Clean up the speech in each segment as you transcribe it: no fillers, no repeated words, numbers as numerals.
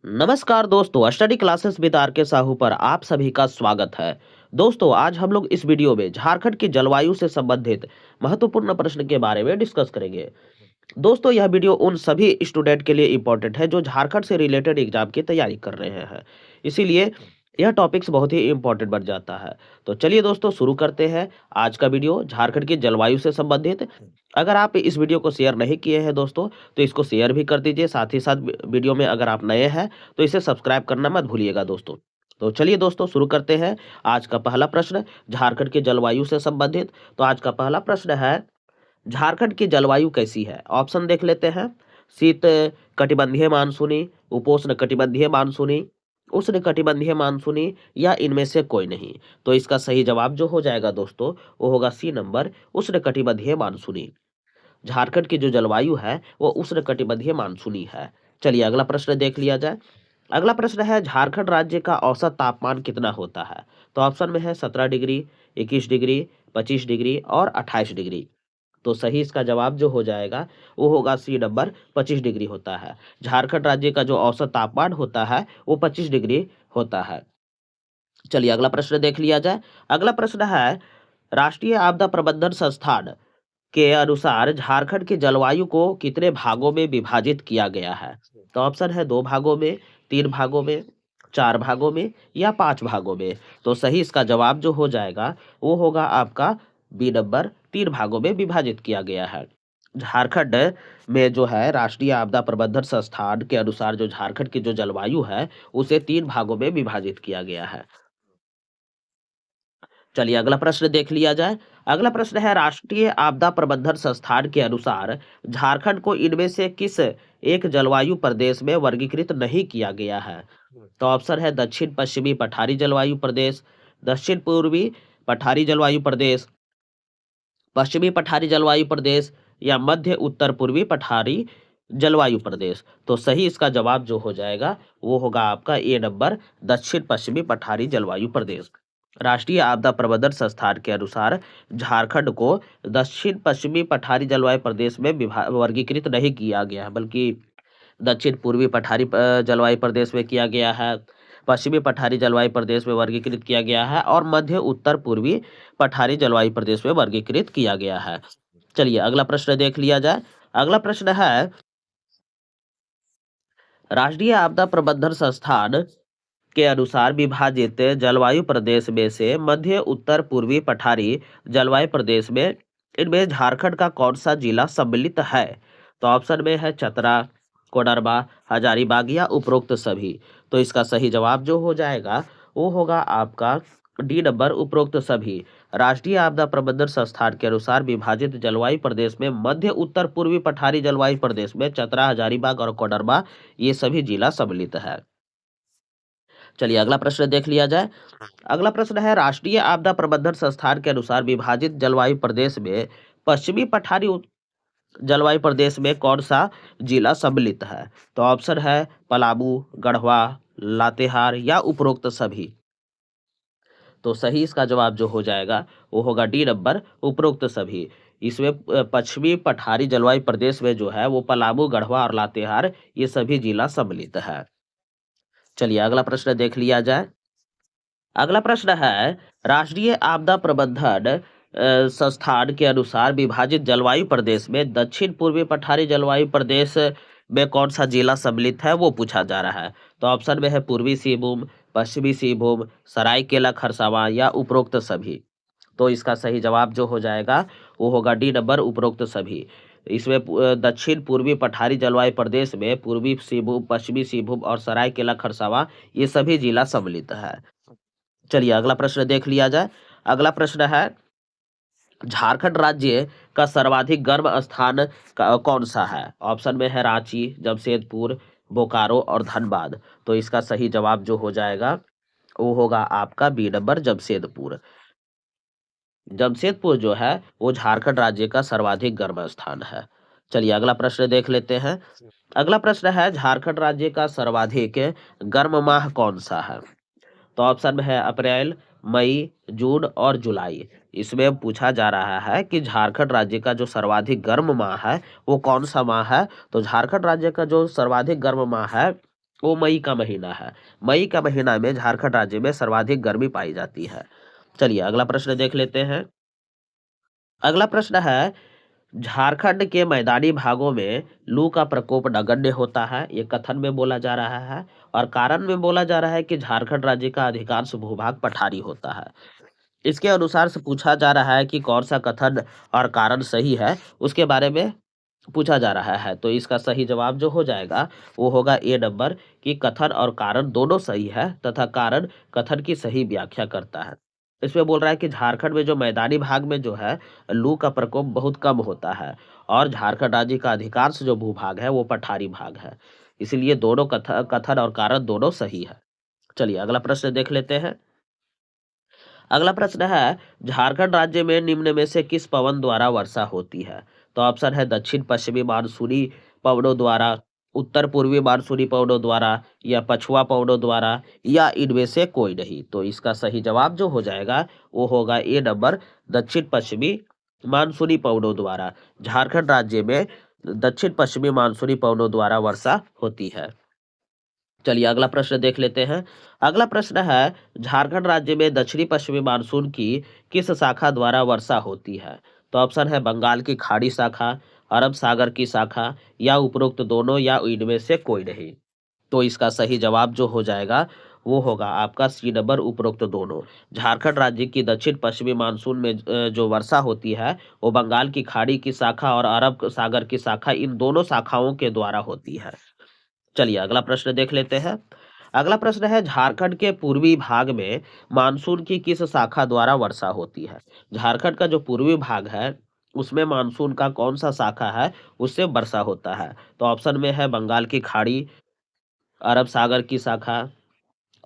नमस्कार दोस्तों, study classes with are के साहू पर आप सभी का स्वागत है। दोस्तों, आज हम लोग इस वीडियो में झारखंड की जलवायु से संबंधित महत्वपूर्ण प्रश्न के बारे में डिस्कस करेंगे। दोस्तों, यह वीडियो उन सभी स्टूडेंट के लिए इम्पोर्टेंट है जो झारखंड से रिलेटेड एग्जाम की तैयारी कर रहे हैं। इसीलिए यह टॉपिक्स बहुत ही इम्पोर्टेंट बन जाता है। तो चलिए दोस्तों, शुरू करते हैं आज का वीडियो झारखंड की जलवायु से संबंधित। अगर आप इस वीडियो को शेयर नहीं किए हैं दोस्तों, तो इसको शेयर भी कर दीजिए। साथ ही साथ वीडियो में अगर आप नए हैं तो इसे सब्सक्राइब करना मत भूलिएगा दोस्तों। तो चलिए दोस्तों, शुरू करते हैं। आज का पहला प्रश्न झारखंड की जलवायु से संबंधित। तो आज का पहला प्रश्न है, झारखंड की जलवायु कैसी है? ऑप्शन देख लेते हैं। शीत कटिबंधीय मानसूनी, उपोष्ण कटिबंधीय मानसूनी, उष्ण कटिबंधीय मानसूनी, या इनमें से कोई नहीं। तो इसका सही जवाब जो हो जाएगा दोस्तों, वो होगा सी नंबर, उष्ण कटिबंधीय मानसूनी। झारखंड की जो जलवायु है वो उष्ण कटिबंधीय मानसूनी है। चलिए अगला प्रश्न देख लिया जाए। अगला प्रश्न है, झारखंड राज्य का औसत तापमान कितना होता है? तो ऑप्शन में है 17 डिग्री, 21 डिग्री, 25 डिग्री और 28 डिग्री। तो सही इसका जवाब जो हो जाएगा वो होगा सी नंबर, 25 डिग्री होता है। झारखंड राज्य का जो औसत तापमान होता है वो 25 डिग्री होता है। चलिए अगला प्रश्न देख लिया जाए। अगला प्रश्न है, राष्ट्रीय आपदा प्रबंधन संस्थान के अनुसार झारखंड की जलवायु को कितने भागों में विभाजित किया गया है? तो ऑप्शन है 2 भागों में, 3 भागों में, 4 भागों में या 5 भागों में। तो सही इसका जवाब जो हो जाएगा वो होगा आपका बी नंबर, 3 भागों में विभाजित किया गया है। झारखंड में जो है राष्ट्रीय आपदा प्रबंधन संस्थान के अनुसार जो झारखंड की जो जलवायु है उसे 3 भागों में विभाजित किया गया है। चलिए अगला प्रश्न देख लिया जाए। अगला प्रश्न है, राष्ट्रीय आपदा प्रबंधन संस्थान के अनुसार झारखंड को इनमें से किस एक जलवायु प्रदेश में वर्गीकृत नहीं किया गया है? तो ऑप्शन है दक्षिण पश्चिमी पठारी जलवायु प्रदेश, दक्षिण पूर्वी पठारी जलवायु प्रदेश, पश्चिमी पठारी जलवायु प्रदेश या मध्य उत्तर पूर्वी पठारी जलवायु प्रदेश। तो सही इसका जवाब जो हो जाएगा वो होगा आपका ए नंबर, दक्षिण पश्चिमी पठारी जलवायु प्रदेश। राष्ट्रीय आपदा प्रबंधन संस्थान के अनुसार झारखंड को दक्षिण पश्चिमी पठारी जलवायु प्रदेश में वर्गीकृत नहीं किया गया है, बल्कि दक्षिण पूर्वी पठारी जलवायु प्रदेश में किया गया है, पश्चिमी पठारी जलवायु प्रदेश में वर्गीकृत किया गया है और मध्य उत्तर पूर्वी पठारी जलवायु प्रदेश में वर्गीकृत किया गया है। चलिए अगला प्रश्न देख लिया जाए। अगला प्रश्न है, राष्ट्रीय आपदा प्रबंधन संस्थान के अनुसार विभाजित जलवायु प्रदेश में से मध्य उत्तर पूर्वी पठारी जलवायु प्रदेश में इनमें झारखंड का कौन सा जिला सम्मिलित है? तो ऑप्शन में है चतरा, कोडरमा, हजारीबाग या उपरोक्त सभी। तो इसका सही जवाब जो हो जाएगा वो होगा आपका डी नंबर, उपरोक्त सभी। राष्ट्रीय आपदा प्रबंधन संस्थान के अनुसार विभाजित जलवायु प्रदेश में मध्य उत्तर पूर्वी पठारी जलवायु प्रदेश में चतरा, हजारीबाग और कोडरमा ये सभी जिला सम्मिलित है। चलिए अगला प्रश्न देख लिया जाए। अगला प्रश्न है, राष्ट्रीय आपदा प्रबंधन संस्थान के अनुसार विभाजित जलवायु प्रदेश में पश्चिमी पठारी जलवायु प्रदेश में कौन सा जिला सम्मिलित है? तो ऑप्शन है पलामू, गढ़वा, लातेहार या उपरोक्त सभी। तो सही इसका जवाब जो हो जाएगा वो होगा डी नंबर, उपरोक्त सभी। इसमें पश्चिमी पठारी जलवायु प्रदेश में जो है वो पलामू, गढ़वा और लातेहार ये सभी जिला सम्मिलित है। चलिए अगला प्रश्न देख लिया जाए। अगला प्रश्न है, राष्ट्रीय आपदा प्रबंधन संस्थान के अनुसार विभाजित जलवायु प्रदेश में दक्षिण पूर्वी पठारी जलवायु प्रदेश में कौन सा जिला सम्मिलित है वो पूछा जा रहा है। तो ऑप्शन में है पूर्वी सिंहभूम, पश्चिमी सिंहभूम, सरायकेला खरसावां या उपरोक्त सभी। तो इसका सही जवाब जो हो जाएगा वो होगा डी नंबर, उपरोक्त सभी। इसमें दक्षिण पूर्वी पठारी जलवायु प्रदेश में पूर्वी सिंहभूम, पश्चिमी सिंहभूम और सरायकेला खरसावां ये सभी जिला सम्मिलित है। चलिए अगला प्रश्न देख लिया जाए। अगला प्रश्न है, झारखंड राज्य का सर्वाधिक गर्म स्थान कौन सा है? ऑप्शन में है रांची, जमशेदपुर, बोकारो और धनबाद। तो इसका सही जवाब जो हो जाएगा वो होगा आपका बी नंबर, जमशेदपुर। जमशेदपुर जो है वो झारखंड राज्य का सर्वाधिक गर्म स्थान है। चलिए अगला प्रश्न देख लेते हैं। अगला प्रश्न है, झारखंड राज्य का सर्वाधिक गर्म माह कौन सा है? तो ऑप्शन में है अप्रैल, मई, जून और जुलाई। इसमें पूछा जा रहा है कि झारखंड राज्य का जो सर्वाधिक गर्म माह है वो कौन सा माह है? तो झारखंड राज्य का जो सर्वाधिक गर्म माह है वो मई का महीना है। मई का महीना में झारखंड राज्य में सर्वाधिक गर्मी पाई जाती है। चलिए अगला प्रश्न देख लेते हैं। अगला प्रश्न है, झारखंड के मैदानी भागों में लू का प्रकोप नगण्य होता है, ये कथन में बोला जा रहा है। और कारण में बोला जा रहा है कि झारखंड राज्य का अधिकांश भूभाग पठारी होता है। इसके अनुसार से पूछा जा रहा है कि कौन सा कथन और कारण सही है, उसके बारे में पूछा जा रहा है। तो इसका सही जवाब जो हो जाएगा वो होगा ए नंबर, कि कथन और कारण दोनों सही है तथा कारण कथन की सही व्याख्या करता है। इसमें बोल रहा है कि झारखंड में जो मैदानी भाग में जो है लू का प्रकोप बहुत कम होता है, और झारखंड राज्य का अधिकांश जो भूभाग है वो पठारी भाग है। इसलिए दोनों कथन और कारण दोनों सही है। चलिए अगला प्रश्न देख लेते हैं। अगला प्रश्न है, झारखंड राज्य में निम्न में से किस पवन द्वारा वर्षा होती है? तो ऑप्शन है दक्षिण पश्चिमी मानसूनी पवनों द्वारा, उत्तर पूर्वी मानसूनी पवनों द्वारा, या पछुआ पवनों द्वारा, या इनमें से कोई नहीं। तो इसका सही जवाब जो हो जाएगा वो होगा ए नंबर, दक्षिण पश्चिमी मानसूनी पवनों द्वारा। झारखंड राज्य में दक्षिण पश्चिमी मानसूनी पवनों द्वारा वर्षा होती है। चलिए अगला प्रश्न देख लेते हैं। अगला प्रश्न है, झारखंड राज्य में दक्षिणी पश्चिमी मानसून की किस शाखा द्वारा वर्षा होती है? तो ऑप्शन है बंगाल की खाड़ी शाखा, अरब सागर की शाखा, या उपरोक्त दोनों, या इनमें से कोई नहीं। तो इसका सही जवाब जो हो जाएगा वो होगा आपका सी नंबर, उपरोक्त दोनों। झारखंड राज्य की दक्षिण पश्चिमी मानसून में जो वर्षा होती है वो बंगाल की खाड़ी की शाखा और अरब सागर की शाखा, इन दोनों शाखाओं के द्वारा होती है। चलिए अगला प्रश्न देख लेते हैं। अगला प्रश्न है, झारखंड के पूर्वी भाग में मानसून की किस शाखा द्वारा वर्षा होती है? झारखंड का जो पूर्वी भाग है उसमें मानसून का कौन सा शाखा है उससे वर्षा होता है? तो ऑप्शन में है बंगाल की खाड़ी, अरब सागर की शाखा,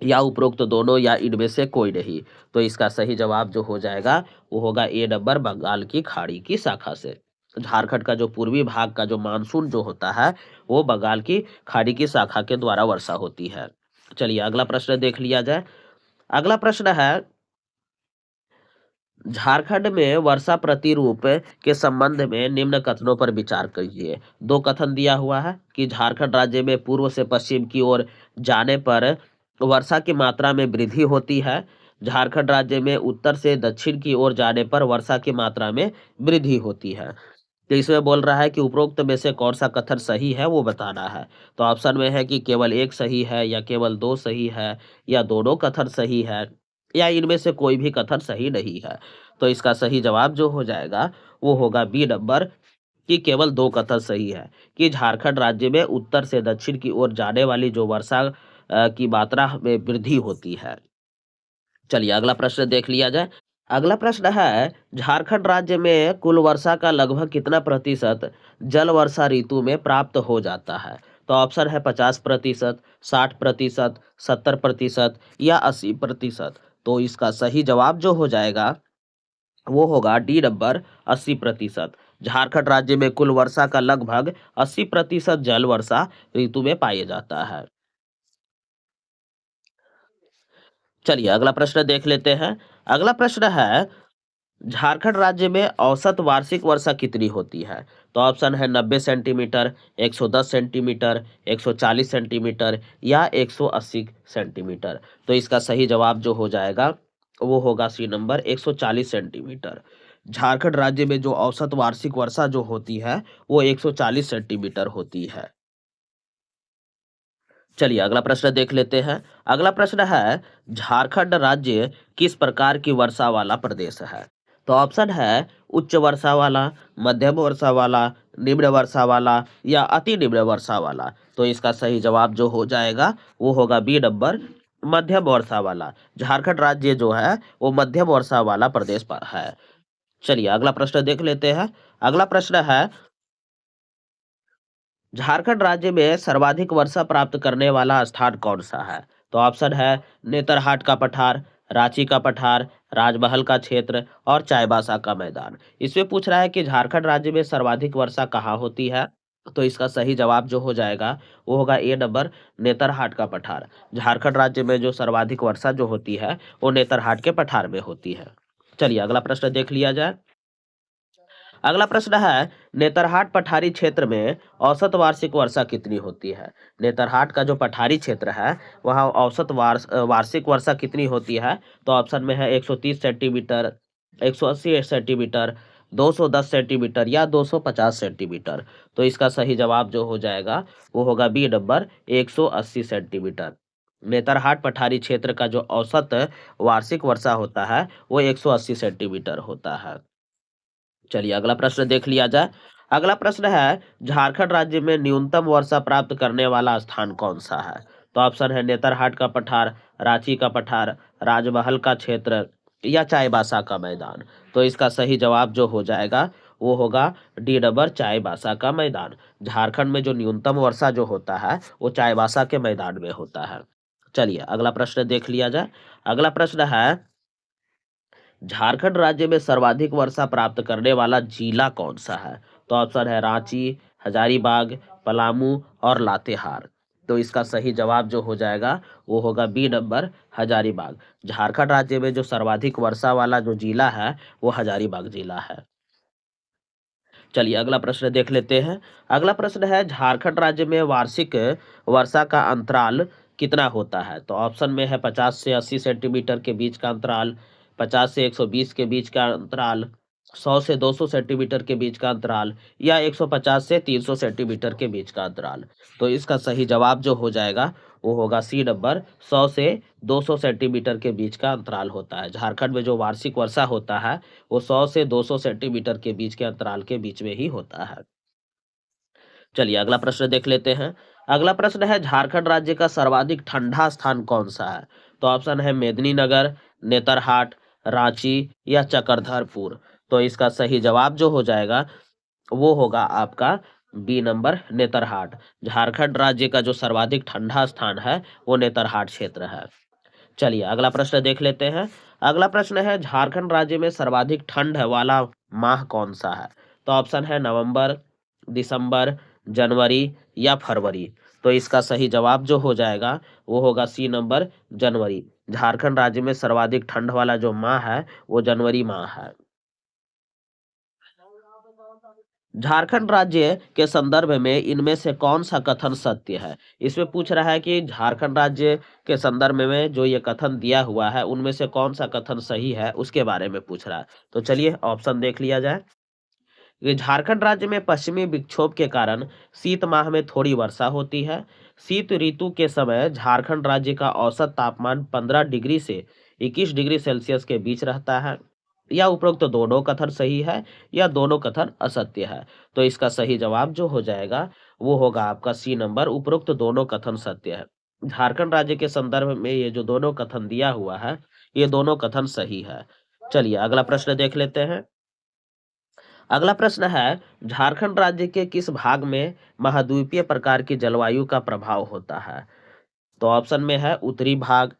या उपरोक्त दोनों, या इनमें से कोई नहीं। तो इसका सही जवाब जो हो जाएगा वो होगा ए नंबर, बंगाल की खाड़ी की शाखा से। झारखंड का जो पूर्वी भाग का जो मानसून जो होता है वो बंगाल की खाड़ी की शाखा के द्वारा वर्षा होती है। चलिए अगला प्रश्न देख लिया जाए। अगला प्रश्न है, झारखंड में वर्षा प्रतिरूप के संबंध में निम्न कथनों पर विचार कीजिए। दो कथन दिया हुआ है कि झारखंड राज्य में पूर्व से पश्चिम की ओर जाने पर वर्षा की मात्रा में वृद्धि होती है, झारखंड राज्य में उत्तर से दक्षिण की ओर जाने पर वर्षा की मात्रा में वृद्धि होती है। तो इसमें बोल रहा है कि उपरोक्त में से कौन सा कथन सही है वो बताना है। तो ऑप्शन में है कि केवल एक सही है, या केवल दो सही है, या दोनों कथन सही है, या इनमें से कोई भी कथन सही नहीं है। तो इसका सही जवाब जो हो जाएगा वो होगा बी नंबर, कि केवल दो कथन सही है, कि झारखंड राज्य में उत्तर से दक्षिण की ओर जाने वाली जो वर्षा की मात्रा में वृद्धि होती है। चलिए अगला प्रश्न देख लिया जाए। अगला प्रश्न है, झारखंड राज्य में कुल वर्षा का लगभग कितना प्रतिशत जल वर्षा ऋतु में प्राप्त हो जाता है? तो ऑप्शन है 50%, 60%, 70%, या 80%। तो इसका सही जवाब जो हो जाएगा वो होगा डी नंबर, 80%। झारखंड राज्य में कुल वर्षा का लगभग 80% जल वर्षा ऋतु में पाया जाता है। चलिए अगला प्रश्न देख लेते हैं। अगला प्रश्न है, झारखंड राज्य में औसत वार्षिक वर्षा कितनी होती है? तो ऑप्शन है 90 सेंटीमीटर, 110 सेंटीमीटर, 140 सेंटीमीटर, या 180 सेंटीमीटर। तो इसका सही जवाब जो हो जाएगा वो होगा सी नंबर, 140 सेंटीमीटर। झारखंड राज्य में जो औसत वार्षिक वर्षा जो होती है वो 140 सेंटीमीटर होती है। चलिए अगला प्रश्न देख लेते हैं। अगला प्रश्न है, झारखंड राज्य किस प्रकार की वर्षा वाला प्रदेश है? तो ऑप्शन है उच्च वर्षा वाला, मध्यम वर्षा वाला, निम्न वर्षा वाला, या अति निम्न वर्षा वाला। तो इसका सही जवाब जो हो जाएगा वो होगा बी नंबर, मध्यम वर्षा वाला। झारखंड राज्य जो है वो मध्यम वर्षा वाला प्रदेश पर है। चलिए अगला प्रश्न देख लेते हैं। अगला प्रश्न है, झारखंड राज्य में सर्वाधिक वर्षा प्राप्त करने वाला स्थान कौन सा है? तो ऑप्शन है नेतरहाट का पठार, रांची का पठार, राजमहल का क्षेत्र, और चाईबासा का मैदान। इसमें पूछ रहा है कि झारखंड राज्य में सर्वाधिक वर्षा कहाँ होती है? तो इसका सही जवाब जो हो जाएगा वो होगा ए नंबर, नेतरहाट का पठार। झारखंड राज्य में जो सर्वाधिक वर्षा जो होती है वो नेतरहाट के पठार में होती है। चलिए अगला प्रश्न देख लिया जाए। अगला प्रश्न है, नेतरहाट पठारी क्षेत्र में औसत वार्षिक वर्षा कितनी होती है? नेतरहाट का जो पठारी क्षेत्र है, वहाँ औसत वार्षिक वर्षा कितनी होती है? तो ऑप्शन में है 130 सेंटीमीटर, 180 सेंटीमीटर, 210 सेंटीमीटर या 250 सेंटीमीटर। तो इसका सही जवाब जो हो जाएगा वो होगा बी नंबर 180 सेंटीमीटर। नेतरहाट पठारी क्षेत्र का जो औसत वार्षिक वर्षा होता है वो 180 सेंटीमीटर होता है। चलिए अगला प्रश्न देख लिया जाए। अगला प्रश्न है, झारखंड राज्य में न्यूनतम वर्षा प्राप्त करने वाला स्थान कौन सा है? तो ऑप्शन है नेतरहाट का पठार, रांची का पठार, राजमहल का क्षेत्र या चाईबासा का मैदान। तो इसका सही जवाब जो हो जाएगा वो होगा डी नंबर चाईबासा का मैदान। झारखंड में जो न्यूनतम वर्षा जो होता है वो चाईबासा के मैदान में होता है। चलिए अगला प्रश्न देख लिया जाए। अगला प्रश्न है, झारखंड राज्य में सर्वाधिक वर्षा प्राप्त करने वाला जिला कौन सा है? तो ऑप्शन है रांची, हजारीबाग, पलामू और लातेहार। तो इसका सही जवाब जो हो जाएगा वो होगा बी नंबर हजारीबाग। झारखंड राज्य में जो सर्वाधिक वर्षा वाला जो जिला है वो हजारीबाग जिला है। चलिए अगला प्रश्न देख लेते हैं। अगला प्रश्न है, झारखंड राज्य में वार्षिक वर्षा का अंतराल कितना होता है? तो ऑप्शन में है 50 से 80 सेंटीमीटर के बीच का अंतराल, 50 से 120 के बीच का अंतराल, 100 से 200 सेंटीमीटर के बीच का अंतराल या 150 से 300 सेंटीमीटर के बीच का अंतराल। तो इसका सही जवाब जो हो जाएगा वो होगा सी नंबर 100 से 200 सेंटीमीटर के बीच का अंतराल होता है। झारखंड में जो वार्षिक वर्षा होता है वो 100 से 200 सेंटीमीटर के बीच के अंतराल के बीच में ही होता है। चलिए अगला प्रश्न देख लेते हैं। अगला प्रश्न है, झारखंड राज्य का सर्वाधिक ठंडा स्थान कौन सा है? तो ऑप्शन है मेदिनीनगर, नेतरहाट, रांची या चक्रधरपुर। तो इसका सही जवाब जो हो जाएगा वो होगा आपका बी नंबर नेतरहाट। झारखंड राज्य का जो सर्वाधिक ठंडा स्थान है वो नेतरहाट क्षेत्र है। चलिए अगला प्रश्न देख लेते हैं। अगला प्रश्न है, झारखंड राज्य में सर्वाधिक ठंड वाला माह कौन सा है? तो ऑप्शन है नवंबर, दिसंबर, जनवरी या फरवरी। तो इसका सही जवाब जो हो जाएगा वो होगा सी नंबर जनवरी। झारखंड राज्य में सर्वाधिक ठंड वाला जो माह है वो जनवरी माह है। झारखंड राज्य के संदर्भ में इनमें से कौन सा कथन सत्य है? इसमें पूछ रहा है कि झारखंड राज्य के संदर्भ में जो ये कथन दिया हुआ है उनमें से कौन सा कथन सही है उसके बारे में पूछ रहा है। तो चलिए ऑप्शन देख लिया जाए। ये झारखंड राज्य में पश्चिमी विक्षोभ के कारण शीत माह में थोड़ी वर्षा होती है। शीत ऋतु के समय झारखंड राज्य का औसत तापमान 15 डिग्री से 21 डिग्री सेल्सियस के बीच रहता है। या उपरोक्त तो दोनों कथन सही है या दोनों कथन असत्य है। तो इसका सही जवाब जो हो जाएगा वो होगा आपका सी नंबर, उपरोक्त दोनों कथन सत्य है। झारखंड राज्य के संदर्भ में ये जो दोनों कथन दिया हुआ है ये दोनों कथन सही है। चलिए अगला प्रश्न देख लेते हैं। अगला प्रश्न है, झारखंड राज्य के किस भाग में महाद्वीपीय प्रकार की जलवायु का प्रभाव होता है? तो ऑप्शन में है उत्तरी भाग,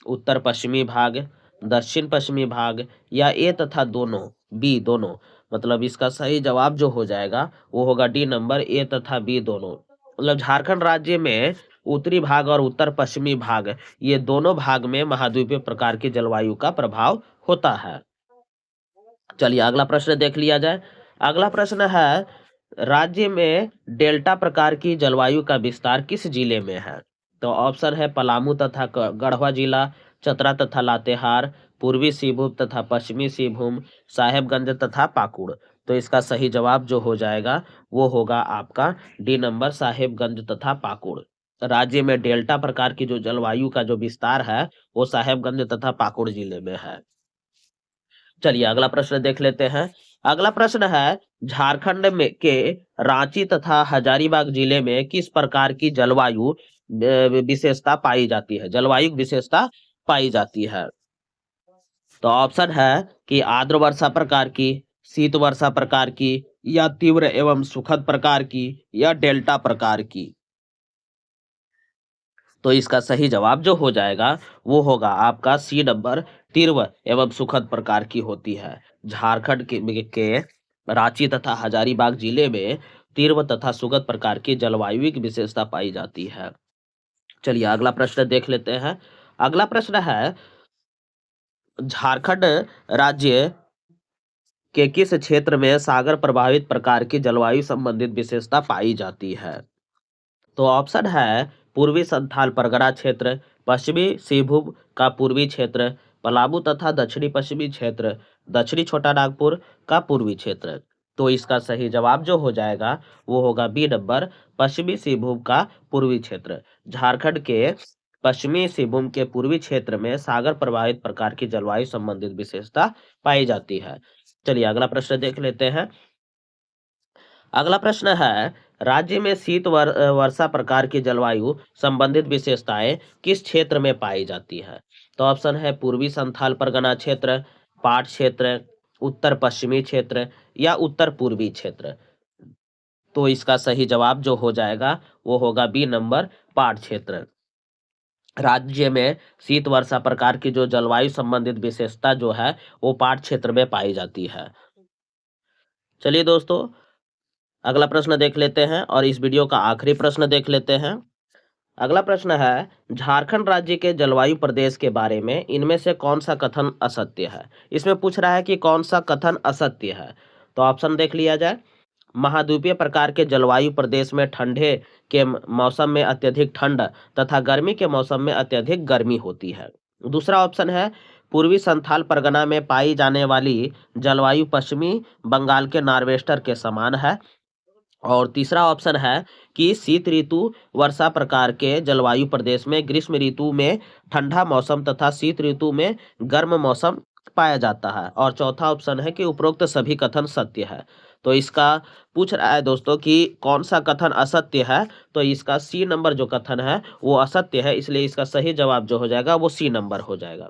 उत्तर पश्चिमी भाग, दक्षिण पश्चिमी भाग या ए तथा दोनों, बी दोनों। मतलब इसका सही जवाब जो हो जाएगा वो होगा डी नंबर, ए तथा बी दोनों। मतलब झारखंड राज्य में उत्तरी भाग और उत्तर पश्चिमी भाग ये दोनों भाग में महाद्वीपीय प्रकार की जलवायु का प्रभाव होता है। चलिए अगला प्रश्न देख लिया जाए। अगला प्रश्न है, राज्य में डेल्टा प्रकार की जलवायु का विस्तार किस जिले में है? तो ऑप्शन है पलामू तथा गढ़वा जिला, चतरा तथा लातेहार, पूर्वी सिंहभूम तथा पश्चिमी सिंहभूम, साहेबगंज तथा पाकुड़। तो इसका सही जवाब जो हो जाएगा वो होगा आपका डी नंबर, साहेबगंज तथा पाकुड़। राज्य में डेल्टा प्रकार की जो जलवायु का जो विस्तार है वो साहेबगंज तथा पाकुड़ जिले में है। चलिए अगला प्रश्न देख लेते हैं। अगला प्रश्न है, झारखंड में के रांची तथा हजारीबाग जिले में किस प्रकार की जलवायु विशेषता पाई जाती है, जलवायु विशेषता पाई जाती है? तो ऑप्शन है कि आर्द्र वर्षा प्रकार की, शीत वर्षा प्रकार की या तीव्र एवं सुखद प्रकार की या डेल्टा प्रकार की। तो इसका सही जवाब जो हो जाएगा वो होगा आपका सी नंबर, तीव्र एवं सुखद प्रकार की होती है। झारखंड के रांची तथा हजारीबाग जिले में तीव्र तथा सुखद प्रकार की जलवायु की विशेषता पाई जाती है। चलिए अगला प्रश्न देख लेते हैं। अगला प्रश्न है, झारखंड राज्य के किस क्षेत्र में सागर प्रभावित प्रकार की जलवायु संबंधित विशेषता पाई जाती है? तो ऑप्शन है पूर्वी संथाल परगना क्षेत्र, पश्चिमी सिंहभूम का पूर्वी क्षेत्र, पलामू तथा दक्षिणी पश्चिमी क्षेत्र, दक्षिणी छोटा नागपुर का पूर्वी क्षेत्र। तो इसका सही जवाब जो हो जाएगा वो होगा बी नंबर, पश्चिमी सिंहभूम का पूर्वी क्षेत्र। झारखंड के पश्चिमी सिंहभूम के पूर्वी क्षेत्र में सागर प्रभावित प्रकार की जलवायु संबंधित विशेषता पाई जाती है। चलिए अगला प्रश्न देख लेते हैं। अगला प्रश्न है, राज्य में वर्षा प्रकार की जलवायु संबंधित विशेषताएं किस क्षेत्र में पाई जाती है? तो ऑप्शन है पूर्वी संथाल परगना क्षेत्र, पाट क्षेत्र, उत्तर पश्चिमी क्षेत्र या उत्तर पूर्वी क्षेत्र। तो इसका सही जवाब जो हो जाएगा वो होगा बी नंबर, पाट क्षेत्र। राज्य में शीत वर्षा प्रकार की जो जलवायु संबंधित विशेषता जो है वो पाट क्षेत्र में पाई जाती है। चलिए दोस्तों अगला प्रश्न देख लेते हैं और इस वीडियो का आखिरी प्रश्न देख लेते हैं। अगला प्रश्न है, झारखंड राज्य के जलवायु प्रदेश के बारे में इनमें से कौन सा कथन असत्य है? इसमें पूछ रहा है कि कौन सा कथन असत्य है। तो ऑप्शन देख लिया जाए। महाद्वीपीय प्रकार के जलवायु प्रदेश में ठंडे के मौसम में अत्यधिक ठंड तथा गर्मी के मौसम में अत्यधिक गर्मी होती है। दूसरा ऑप्शन है पूर्वी संथाल परगना में पाई जाने वाली जलवायु पश्चिमी बंगाल के नार्वेस्टर के समान है। और तीसरा ऑप्शन है कि शीत ऋतु वर्षा प्रकार के जलवायु प्रदेश में ग्रीष्म ऋतु में ठंडा मौसम तथा शीत ऋतु में गर्म मौसम पाया जाता है। और चौथा ऑप्शन है कि उपरोक्त सभी कथन सत्य है। तो इसका पूछ रहा है दोस्तों कि कौन सा कथन असत्य है। तो इसका सी नंबर जो कथन है वो असत्य है, इसलिए इसका सही जवाब जो हो जाएगा वो सी नंबर हो जाएगा।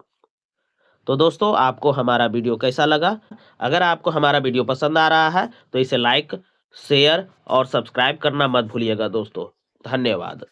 तो दोस्तों आपको हमारा वीडियो कैसा लगा? अगर आपको हमारा वीडियो पसंद आ रहा है तो इसे लाइक, शेयर और सब्सक्राइब करना मत भूलिएगा दोस्तों। धन्यवाद।